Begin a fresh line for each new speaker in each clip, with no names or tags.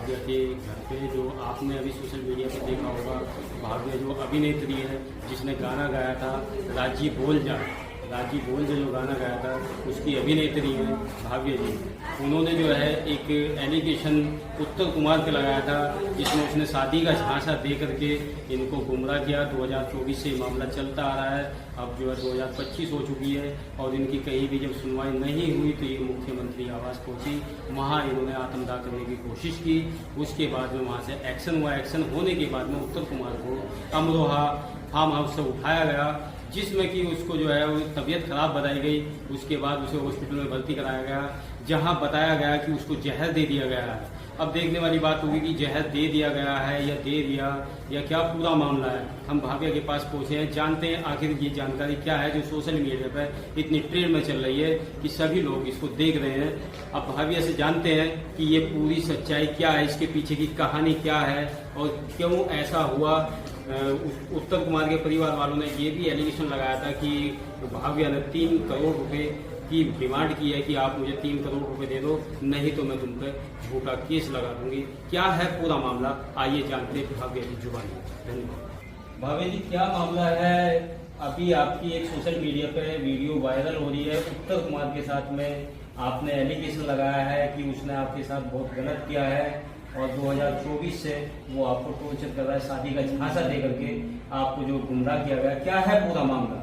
भाग्य के घर पे, जो आपने अभी सोशल मीडिया पे देखा होगा, भाग्य जो अभिनेत्री है जिसने गाना गाया था राजी बोल जा जो गाना गाया था, उसकी अभिनेत्री है भाग्य जी। उन्होंने जो है एक एलिगेशन उत्तर कुमार पे लगाया था, जिसमें उसने शादी का झांसा दे करके इनको गुमराह किया। 2024 से मामला चलता आ रहा है, अब जो है 2025 हो चुकी है और इनकी कहीं भी जब सुनवाई नहीं हुई तो ये मुख्यमंत्री आवास पहुंची, वहाँ इन्होंने आत्मदाह करने की कोशिश की। उसके बाद में वहाँ से एक्शन हुआ। एक्शन होने के बाद में उत्तर कुमार को अमरोहा फार्म हाउस से उठाया गया, जिसमें कि उसको जो है वो तबीयत खराब बताई गई। उसके बाद उसे हॉस्पिटल में भर्ती कराया गया, जहां बताया गया कि उसको जहर दे दिया गया है। अब देखने वाली बात होगी कि जहर दे दिया गया है या दे दिया या क्या पूरा मामला है। हम भाग्य के पास पहुंचे हैं, जानते हैं आखिर ये जानकारी क्या है जो सोशल मीडिया पर इतनी ट्रेंड में चल रही है कि सभी लोग इसको देख रहे हैं। अब भाग्य से जानते हैं कि ये पूरी सच्चाई क्या है, इसके पीछे की कहानी क्या है और क्यों ऐसा हुआ। उत्तर कुमार के परिवार वालों ने ये भी एलिगेशन लगाया था कि भाग्य ने 3 करोड़ रुपए की डिमांड की है कि आप मुझे 3 करोड़ रुपए दे दो, नहीं तो मैं तुम पर झूठा केस लगा दूंगी। क्या है पूरा मामला, आइए जानते हैं भाग्य की जुबानी। धन्यवाद। भाग्य जी, क्या मामला है? अभी आपकी एक सोशल मीडिया पे वीडियो वायरल हो रही है, उत्तर कुमार के साथ में आपने एलिगेशन लगाया है कि उसने आपके साथ बहुत गलत किया है और 2024 से वो आपको टॉर्चर कर रहा है, शादी का झांसा दे करके आपको जो गुमराह किया गया। क्या है पूरा मामला?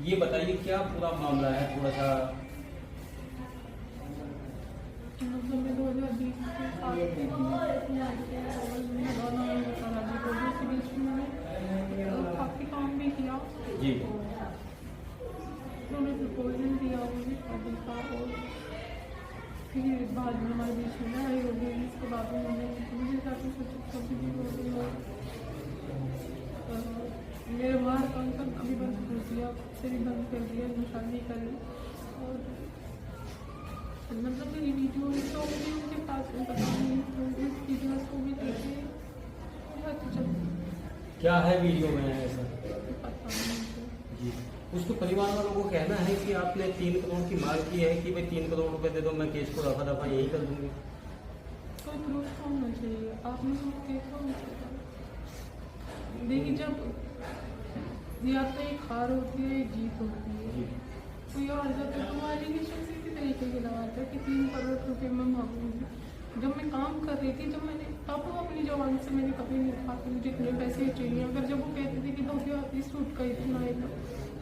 ये बताइए क्या पूरा मामला है, थोड़ा सा।
काफी काम भी किया
जी,
उन्होंने प्रपोजल दिया मुझे शादी का, और फिर बाद में हमारे बीच में लड़ाई हो गई। उसके बाद उन्होंने मुझे काफ़ी कभी भी हो गई और मेरे बाहर काम का अभी बंद कर दिया, से भी बंद कर दिया, शादी करी। और मतलब मेरी वीडियो तो मुझे उनके पास में पता नहीं, तो इस वीडियो को भी देखे
क्या है वीडियो में ऐसा
पता नहीं
जी। उसको परिवार वालों को कहना है कि आपने 3 करोड़ की मांग की है कि भाई 3 करोड़ रुपए दे दो, मैं केस को रफा दफा यही कर दूंगी।
कोई प्रूफ होना चाहिए, आपने केस होना चाहिए। देखिए, जब या तो एक हार होती है, एक जीत होती है। कोई और जब तुम्हारी एलिगेशन इसी तरीके के लगाता है कि 3 करोड़ रुपए मैं मांगूंगी। जब मैं काम कर रही थी, जब मैंने तब अपनी जवान से मैंने कभी नहीं कहा कि मुझे इतने पैसे चाहिए। अगर जब वो कहते थे कि 2 इस सूट का इतना है,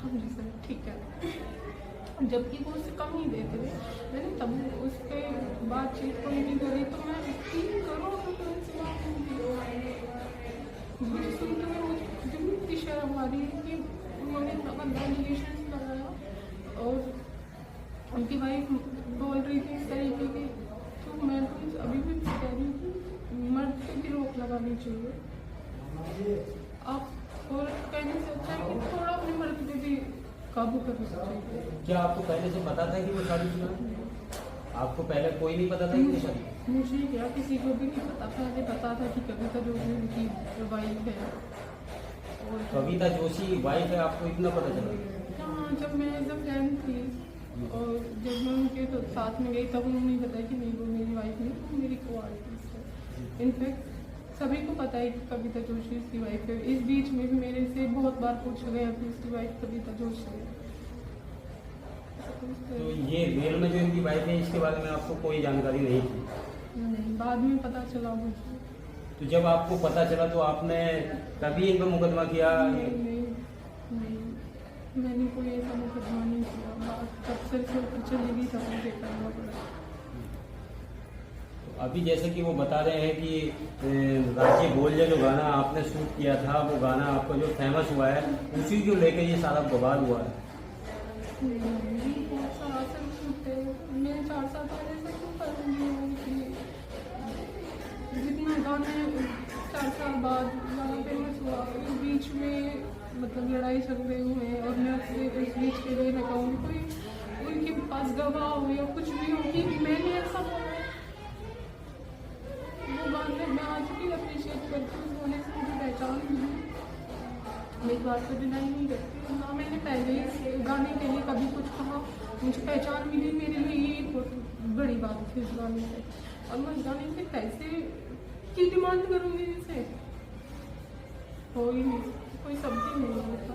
हम जी सर ठीक है, जबकि वो उससे कम ही देते थे। मैंने तब उसके बातचीत कोई नहीं करी, तो मैं 3 करोड़ रुपये से मुझे सुनते हुए मुझे इतनी शर्म आ रही है कि उन्होंने इतना गंदा एलिगेशन लगाया। और उनकी वाइफ बोल रही थी इस तरीके की, तो मैं तो अभी भी कह रही हूँ कि मर्द पे भी रोक लगानी चाहिए। आप और कहने से अच्छा है कि थोड़ा अपने मर्द पे भी काबू करना चाहिए।
क्या आपको पहले से पता था कि वो शादीशुदा है? आपको पहले कोई नहीं पता था कि वो शादी?
मुझे क्या, किसी को भी नहीं पता था। मुझे पता था कि कविता जोशी उनकी वाइफ है। और
कविता जोशी वाइफ है, आपको इतना पता चला?
हाँ, जब मैं एकदम फ्रेंड थी और जब मैं उनके तो साथ में गई, तब उन्होंने बताया कि नहीं वो मेरी वाइफ नहीं, वो मेरी को-आर्टिस्ट है। इनफैक्ट सभी को पता है कि कविता जोशी उसकी वाइफ है। इस बीच में भी मेरे से बहुत बार पूछा गया कि उसकी वाइफ कविता जोशी है।
तो ये रियल में जो इनकी वाइफ है, इसके बारे में आपको कोई जानकारी नहीं थी?
नहीं, बाद में पता चला मुझे।
तो जब आपको पता चला तो आपने कभी इन पर मुकदमा किया?
नहीं, मैंने कोई ऐसा मुकदमा नहीं किया। तब से चलेगी तब मुझे करना पड़ा।
अभी जैसे कि वो बता रहे हैं कि राजी बोल जा जो गाना आपने शूट किया था, वो गाना आपका जो फेमस हुआ है, उसी को लेकर ये सारा बवाल हुआ है।
बहुत सारा शूट है, मैं 4 साल पहले से क्यों करूँगी? जितना गाने 4 साल बाद गाना फेमस हुआ, इस बीच में मतलब लड़ाई झगड़े हुए और मैं उस बीच के लिए लगाऊंगी कोई उनके पास गवाह हो या कुछ भी हो कि मैंने ऐसा बोला। वो गाने मैं आज भी अप्रिशिएट करती हूँ, उस गाने से मुझे पहचान मिली। मैं इस बात को डिनाई नहीं करती। ना मैंने पहले इस गाने के लिए कभी कुछ कहा, मुझे पहचान मिली, मेरे लिए ये बहुत बड़ी बात थी इस गाने से। और मैं इस गाने से पैसे की डिमांड करूँगी इसे, हो ही नहीं, कोई सब्जी नहीं होता।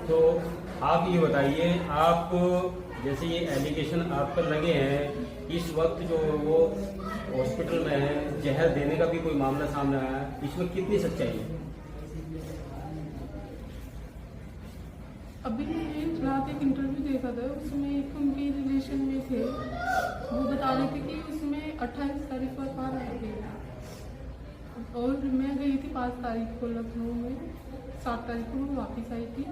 तो आप ये बताइए, आप जैसे ये एलिगेशन आप पर लगे हैं, इस वक्त जो वो हॉस्पिटल में है, जहर देने का भी कोई मामला सामने आया है, इसमें कितनी सच्चाई है?
अभी मैंने रात एक इंटरव्यू देखा था, उसमें एक उनके रिलेशन में थे, वो बता रहे थे कि उसमें 28 तारीख को अखबार आ गया और मैं गई थी 5 तारीख को लखनऊ में, 7 तारीख को मैं वापस आई थी।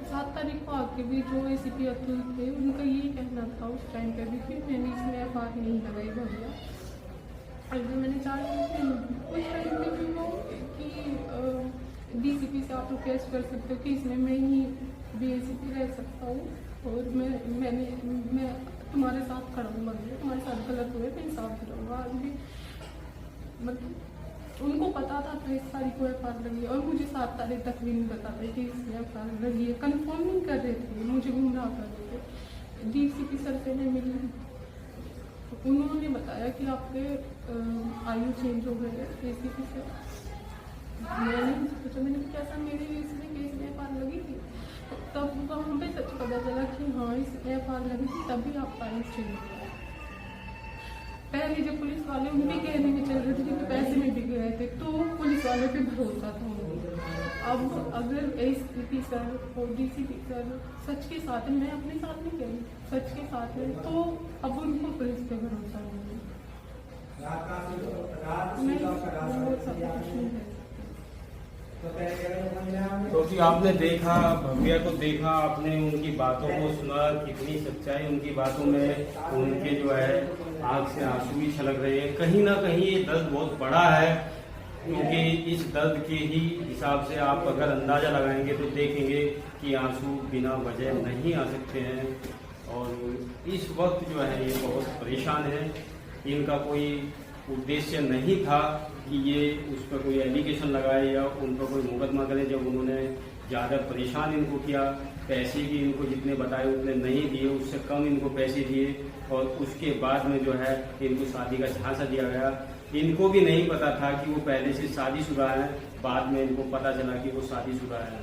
7 तारीख को आके भी जो ACP अतुल थे, उनका यही कहना था उस टाइम पे भी कि मैंने इसमें FIR नहीं लगाई भैया। अगर मैंने 4 दिन उस टाइम पे भी वो कि DCP से आप रिक्वेस्ट कर सकते हो कि इसमें मैं ही BACP रह सकता हूँ और मैं तुम्हारे साथ खड़ा हूँ, मतलब तुम्हारे साथ गलत हुए मैं इंसाफ दिलाऊंगा। आज भी मतलब उनको पता था 28 तारीख को FIR लगी और मुझे 7 तारीख तक भी नहीं पता था कि इसमें FIR लगी है, कन्फर्म नहीं कर रहे थे, मुझे गुमराह कर रहे थे। DCP सर से मैं मिली, उन्होंने बताया कि आपके आयु चेंज हो गए है ACP से। मैंने सोचा, मैंने कैसा मेरे इसमें केस में FIR लगी थी, तब वहाँ पे सच पता चला कि हाँ इसमें FIR लगी थी, तभी आपका आयु चेंज हुआ। पहले जब पुलिस वाले उनके कहने में चल रहे थे क्योंकि पैसे में बिक गए थे, तो पुलिस वाले पे भरोसा था उनको। अब अगर ACP सर और DCP सर सच के साथ है, मैं अपने साथ नहीं कह रही, सच के साथ है, तो अब उनको पुलिस पे भरोसा नहीं है।
क्योंकि आपने देखा, भव्या को देखा, आपने उनकी बातों को सुना, कितनी सच्चाई उनकी बातों में, उनके जो है आंख से आंसू भी छलक रहे हैं। कहीं ना कहीं ये दर्द बहुत बड़ा है, क्योंकि इस दर्द के ही हिसाब से आप अगर अंदाजा लगाएंगे तो देखेंगे कि आंसू बिना वजह नहीं आ सकते हैं। और इस वक्त जो है ये बहुत परेशान है, इनका कोई उद्देश्य नहीं था कि ये उस पर कोई एलिगेशन लगाए या उन पर कोई मुकदमा करे। जब उन्होंने ज़्यादा परेशान इनको किया, पैसे भी इनको जितने बताए उतने नहीं दिए, उससे कम इनको पैसे दिए और उसके बाद में जो है इनको शादी का झांसा दिया गया। इनको भी नहीं पता था कि वो पहले से शादीशुदा हैं, बाद में इनको पता चला कि वो शादीशुदा हैं।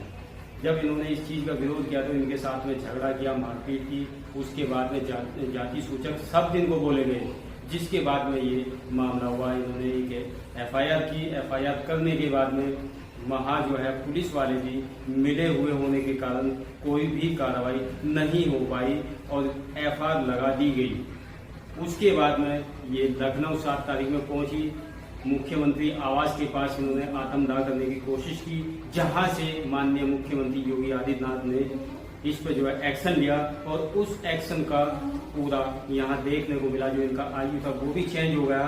जब इन्होंने इस चीज़ का विरोध किया तो इनके साथ में झगड़ा किया, मारपीट की, उसके बाद में जाति सूचक शब्द इनको बोले गए, जिसके बाद में ये मामला हुआ। इन्होंने एक FIR की, FIR करने के बाद में वहाँ जो है पुलिस वाले भी मिले हुए होने के कारण कोई भी कार्रवाई नहीं हो पाई और FIR लगा दी गई। उसके बाद में ये लखनऊ 7 तारीख में पहुंची, मुख्यमंत्री आवास के पास इन्होंने आत्मदाह करने की कोशिश की, जहां से माननीय मुख्यमंत्री योगी आदित्यनाथ ने इस पर जो है एक्शन लिया और उस एक्शन का पूरा यहाँ देखने को मिला। जो इनका आयु था वो भी चेंज हो गया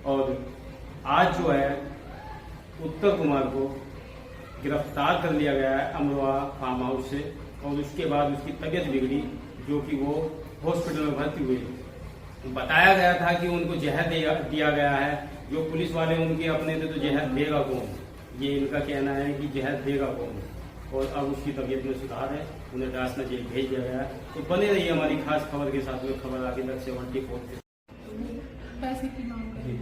और आज जो है उत्तर कुमार को गिरफ्तार कर लिया गया है अमरोहा फार्म हाउस से और उसके बाद उसकी तबीयत बिगड़ी, जो कि वो हॉस्पिटल में भर्ती हुए। बताया गया था कि उनको जहर दिया गया है, जो पुलिस वाले उनके अपने थे, तो जहर देगा कौन, ये इनका कहना है कि जहर देगा कौन। और अब उसकी तबीयत में सुधार है, उन्हें डासना जेल भेज दिया गया है। तो बने रहिए हमारी खास खबर के साथ में, खबर आगे तक 74।
पैसे की मांग है।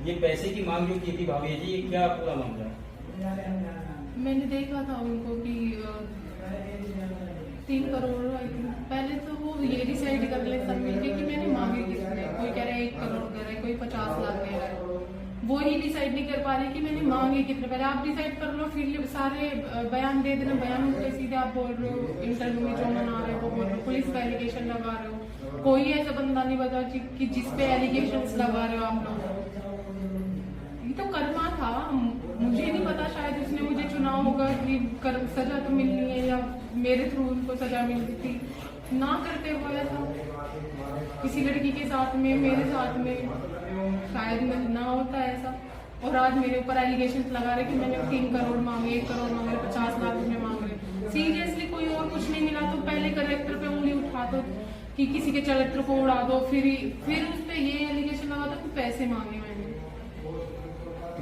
ये पैसे की मांग जो की थी भाभी जी, ये क्या पूरा मामला है?
मैंने देखा था उनको कि 3 करोड़ पहले तो वो ये डिसाइड कर ले सब मिलके कि मैंने मांगे कितने, कोई कह रहा है 1 करोड़ दे रहा है, कोई 50 लाख दे रहा है, वो ही डिसाइड नहीं कर पा रहे कि मैंने मांगे कितने। पहले आप डिसाइड कर लो, फिर सारे बयान दे देना, बयान उल्टे सीधे आप बोल रहे हो, इंटरव्यू में जो मना रहे हो वो बोल रहे हो, पुलिस का एलिगेशन लगा रहे हो, कोई ऐसा बंदा नहीं बता कि जिस पे एलिगेशन लगा रहे हो आप लोग। ये तो कर्मा था, मुझे नहीं पता, शायद उसने मुझे चुना होगा कि सजा तो मिलनी है या मेरे थ्रू उनको सजा मिलती थी, ना करते हुए ऐसा किसी लड़की के साथ में, मेरे साथ में शायद ना होता ऐसा। और आज मेरे ऊपर एलिगेशन लगा रहे कि मैंने 3 करोड़ मांगे, 1 करोड़ मांगे, 50 लाख रुपए मांग रहे। सीरियसली कोई और कुछ नहीं मिला तो पहले करेक्टर पे उंगली उठा दो कि किसी के चरित्र को उड़ा दो, फिर उस पर ये एलिगेशन लगा दो कि पैसे मांगे मैंने।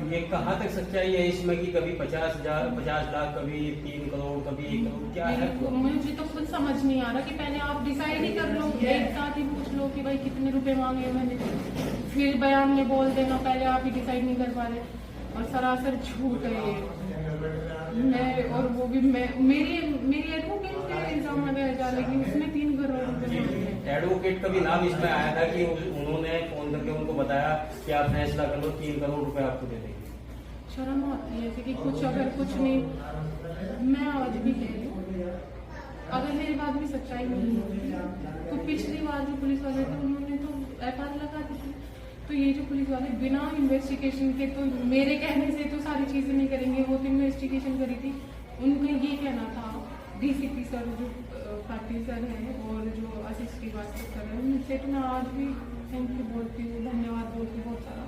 ये कहाँ तक सच्चाई है इसमें कि कभी 50,000 50 लाख, कभी 3 करोड़, कभी 1 करोड़, क्या है?
मुझे तो खुद समझ नहीं आ रहा कि पहले आप डिसाइड ही कर लो, एक साथ ही पूछ लो कि भाई कितने रुपए मांगे मैंने, फिर बयान में बोल देना, पहले आप ही डिसाइड नहीं कर पा रहे और सरासर झूठ है ये। मैं और वो भी मेरी एडवोकेट पे इल्जाम लगाया जा रहा है कि उसने 3 करोड़ रुपए मांगे।
एडवोकेट का भी नाम इसमें आया था कि उन्होंने फोन करके उनको बताया कि आप फैसला कर लो, 3 करोड़ रुपए आपको दे देंगे।
शर्म आती है कि कुछ अगर कुछ नहीं, मैं आज भी कह रही हूँ अगर मेरी बात में सच्चाई नहीं होती तो पिछली बार जो पुलिस वाले थे उन्होंने तो FIR लगा दी थी। तो ये जो पुलिस वाले बिना इन्वेस्टिगेशन के, तो मेरे कहने से तो सारी चीजें नहीं करेंगे, वो तो इन्वेस्टिगेशन करी थी। उनका ये कहना था, DCP सर जो पाटिल सर है और जो आशीष श्रीवास्तव सर है, उनसे तो मैं आज भी थैंक यू बोलती हूँ, धन्यवाद बोलती हूँ बहुत सारा।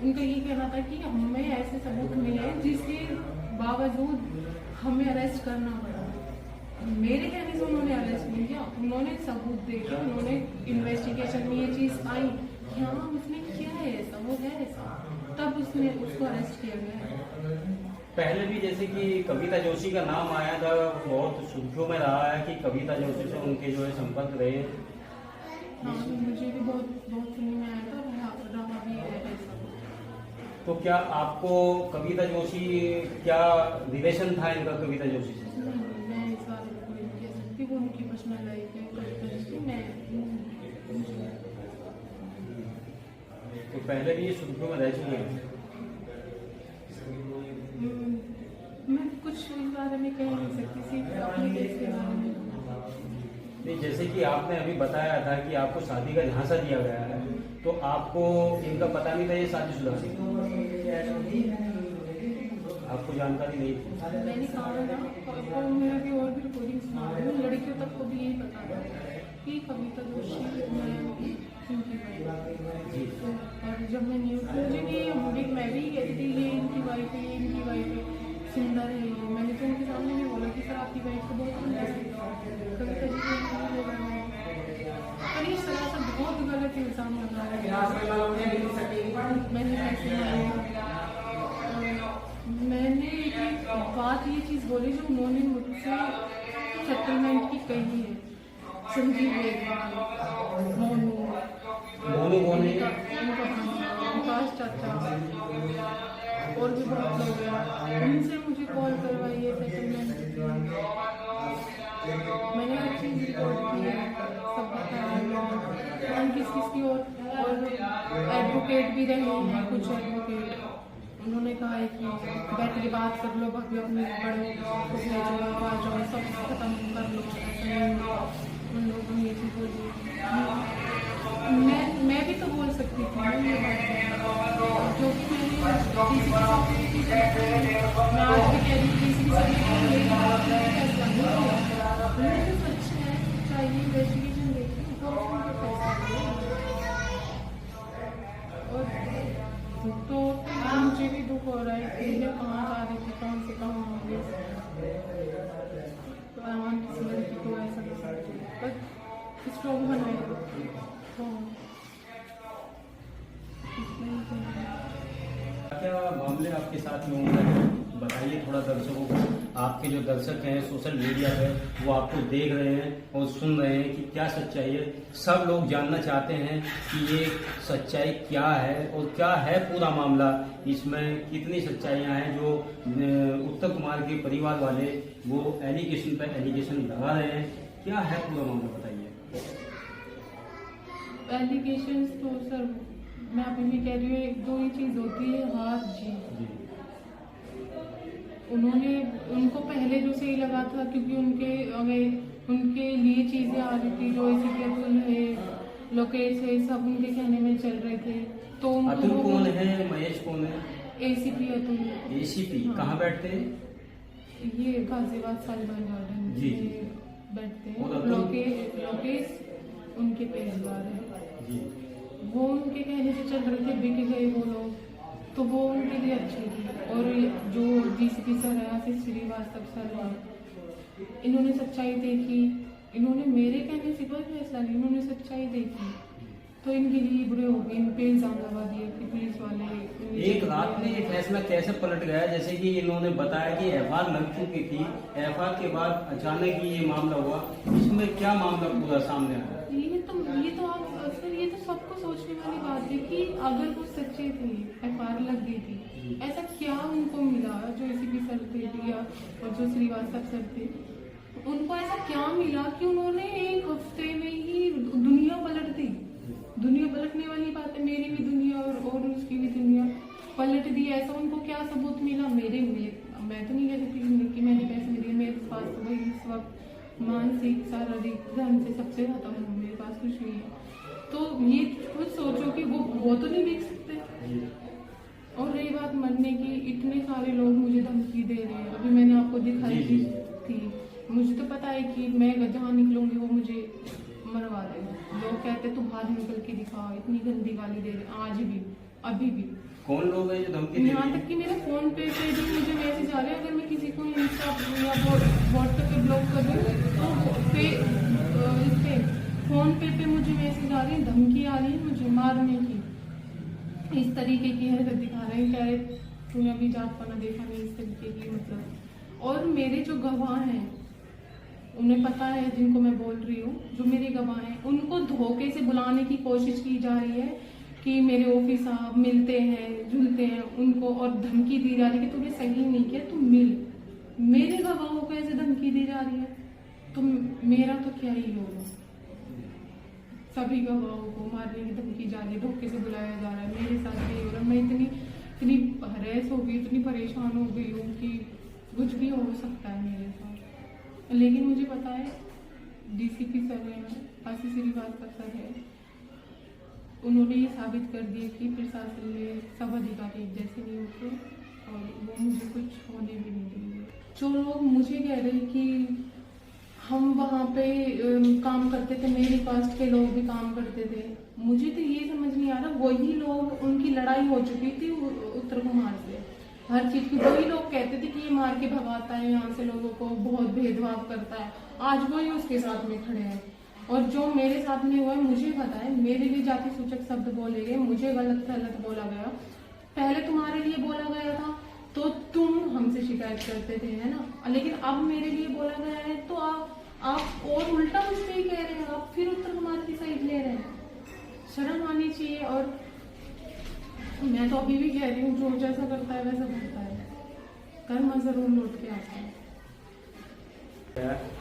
उनका ये कहना था कि हमें ऐसे सबूत मिले जिसके बावजूद हमें अरेस्ट करना पड़ा। मेरे कहने से उन्होंने अरेस्ट नहीं किया, उन्होंने सबूत देखे, उन्होंने इन्वेस्टिगेशन में ये चीज आई कि हाँ उसने किया है ऐसा, वो है ऐसा, तब उसको अरेस्ट किया गया है।
पहले भी जैसे कि कविता जोशी का नाम आया था, बहुत सुर्खियों में रहा है कि कविता जोशी से उनके जो है संपर्क रहे।
हाँ मुझे भी बहुत सुनने में आया था, रहा भी है ऐसा।
तो क्या आपको कविता जोशी, क्या रिलेशन था इनका कविता जोशी से?
मैं इस बारे में कोई नहीं कह सकती, वो उनकी पर्सनल लाइफ है,
तो पहले भी ये सुर्खियों में रह चुके हैं।
मैं कुछ इस बारे में कह नहीं सकती, सिर्फ अपने केस के बारे में।
नहीं, जैसे कि आपने अभी बताया था कि आपको शादी का झांसा दिया गया है, तो आपको इनका पता नहीं था ये शादीशुदा थी? आपको जानकारी नहीं थी?
मैंने कहा ना, मेरा भी और भी रिकॉर्डिंग सुना, लड़कियों तक को भी यही पता था कि कविता जोशी इनकी वाइफ
जी।
और जब मैं न्यूज़ मुझे भी मैं भी कहती थी ये इनकी वाइफ है, ये इनकी वाइफ है, सुंदर है ये। मैंने तो उनके सामने भी बोला कि सर आपकी वाइफ तो बहुत सुंदर है, कविता जी को पर ये सरासर बहुत गलत इल्जाम लगा है। मैंने एक बात ये चीज़ बोली जो उन्होंने मुझसे सेटलमेंट की कही है, संजीव मोनू
कौन है?
विकास चाचा और भी बहुत लोग हैं, उनसे मुझे कॉल करवाई है सेटलमेंट। मैंने हर चीज़ रिकॉर्ड की है, सब बताया किस और एडवोकेट भी रहे हैं, कुछ एडवोकेट उन्होंने कहा है कि बैठ के बात कर लो, भाभी अपने बड़े को भेजो, आ जाओ, सब खत्म कर लो। उन लोगों ने ये चीज़ बोली, मैं भी तो बोल सकती थी ना ये बात, जो कि मैंने DCP साहब ने की, मैं आज भी कह रही थी DCP साहब ने फैसला नहीं किया, उन्होंने सच है चाहिए इन्वेस्टिगेशन देखी तो उनका फैसला किया। और तो मुझे भी दुख हो रहा है कि मैं कहाँ जा रही थी, कौन से कहाँ होंगे, तो ऐसा बस स्ट्रॉन्ग बनाए।
क्या मामले आपके साथ में होंगे, बताइए थोड़ा दर्शकों को। आपके जो दर्शक हैं सोशल मीडिया पे, वो आपको देख रहे हैं और सुन रहे हैं कि क्या सच्चाई है। सब लोग जानना चाहते हैं कि ये सच्चाई क्या है और क्या है पूरा मामला, इसमें कितनी सच्चाइयाँ हैं। जो उत्तम कुमार के परिवार वाले वो एलिगेशन पर एलिगेशन लगा रहे हैं, क्या है पूरा मामला बताइए।
एलिगेशन तो सर मैं अभी भी कह रही हूँ, 2 ही चीज़ होती है, हाथ जी। उनको पहले जो सही लगा था क्योंकि उनके लिए चीज़ें आ रही थी, जो ACP अतुल है, लोकेश है, सब उनके कहने में चल रहे थे। तो
अतुल कौन है, महेश कौन है?
ACP अतुल।
ACP कहाँ बैठते हैं?
ये गाजियाबाद सालिमर गार्डन में बैठते हैं। लोकेश उनके पेशेवर है, वो उनके कहने से चल रहे थे, बिक गए वो लोग, तो वो उनके लिए अच्छे थे। और जो DCP सर है, आशीष श्रीवास्तव सर है, इन्होंने सच्चाई देखी, इन्होंने मेरे कहने से कोई फैसला नहीं, इन्होंने सच्चाई देखी तो इनके लिए बुरे हो गए, इन पे इल्जाम लगा दिए कि पुलिस वाले।
एक रात में ये फैसला कैसे पलट गया? जैसे कि इन्होंने बताया कि एफआईआर लग चुकी थी, एफआईआर के बाद अचानक ही ये मामला हुआ, इसमें क्या मामला पूरा सामने आया?
ये तो आप सर, ये तो सबको सोचने वाली बात है कि अगर वो सच्चे थे, एफआईआर लग गई थी, ऐसा क्या उनको मिला जो एसीपी सर थे या और जो श्रीवास्तव सर थे, उनको ऐसा क्या मिला कि उन्होंने एक हफ्ते में ही दुनिया पलट दी? दुनिया पलटने वाली बात है, मेरी भी दुनिया और उसकी भी दुनिया पलट दी। ऐसा उनको क्या सबूत मिला? मैं तो नहीं कह सकती कि मैंने पैसे दिए, मेरे पास तो वही इस वक्त मानसिक शारीरिक धन से सबसे खत्म हूँ, मेरे पास कुछ नहीं है। तो ये खुद सोचो कि वो तो नहीं देख सकते। और रही बात मरने की, इतने सारे लोग मुझे धमकी दे रहे हैं। अभी मैंने आपको दिखाई थी, मुझे तो पता है कि मैं जहाँ निकलूंगी वो मुझे मरवा देगा। लोग कहते तू बाहर निकल के दिखा, इतनी गंदी गाली दे रहे आज भी, अभी भी।
कौन लोग हैं जो धमकी दे?
यहाँ तक कि मेरे फोन पे भी मुझे मैसेज आ रहे हैं, अगर मैं किसी को इंस्टा या व्हाट्सएप पे ब्लॉक कर दूँ तो इस पे फोन पे मुझे मैसेज आ रही है, धमकी आ रही है मुझे मारने की। इस तरीके की हरकत दिखा रहे हैं, कह रहे तूने अभी जात पाना देखा नहीं, इस तरीके की मतलब। और मेरे जो गवाह हैं, उन्हें पता है जिनको मैं बोल रही हूँ, जो मेरे गवाह हैं, उनको धोखे से बुलाने की कोशिश की जा रही है कि मेरे ऑफिस साहब मिलते हैं, जुलते हैं, उनको और धमकी दी जा रही है कि तूने सही नहीं किया, तू मिल। मेरे गवाहों को ऐसे धमकी दी जा रही है तो मेरा तो क्या ही होगा? सभी गवाहों को मारने की धमकी जा रही है, धोखे से बुलाया जा रहा है, मेरे साथ भी हो रहा है। मैं इतनी हरेस हो गई, इतनी परेशान हो गई हूँ कि कुछ भी हो सकता है मेरे साथ। लेकिन मुझे पता है डीसीपी सर है, आशीष श्रीवास्तव सर है, उन्होंने ये साबित कर दिया कि प्रशासन में सब अधिकारी एक जैसे नहीं होते और वो मुझे कुछ होने भी नहीं देंगे। जो लोग मुझे कह रहे हैं कि हम वहाँ पे काम करते थे, मेरी कास्ट के लोग भी काम करते थे, मुझे तो ये समझ नहीं आ रहा, वही लोग, उनकी लड़ाई हो चुकी थी उत्तर कुमार से, हर चीज की। वही लोग कहते थे कि ये मार के भगाता है यहाँ से लोगों को, बहुत भेदभाव करता है, आज वही उसके साथ में खड़े हैं। और जो मेरे साथ में हुआ है, मुझे पता है, मेरे लिए जाति सूचक शब्द बोले गए, मुझे गलत बोला गया। पहले तुम्हारे लिए बोला गया था तो तुम हमसे शिकायत करते थे, है ना, लेकिन अब मेरे लिए बोला गया है तो आप और उल्टा मुझ पे ही कह रहे हैं, आप फिर उत्तर कुमार की साइड ले रहे हैं। शर्म आनी चाहिए। और मैं तो अभी भी कह रही हूँ, जो जैसा करता है वैसा करता है, कर्म जरूर लौट के आता है।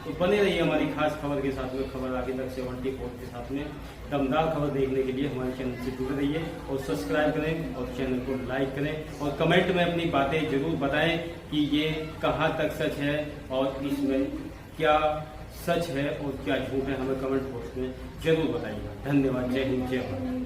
तो बने रहिए हमारी खास खबर के साथ में, खबर आगे तक 74 के साथ में। दमदार खबर देखने के लिए हमारे चैनल से जुड़े रहिए और सब्सक्राइब करें और चैनल को लाइक करें और कमेंट में अपनी बातें जरूर बताएं कि ये कहाँ तक सच है और इसमें क्या सच है और क्या झूठ है, हमें कमेंट बॉक्स में जरूर बताइएगा। धन्यवाद। जय हिंद, जय भारत।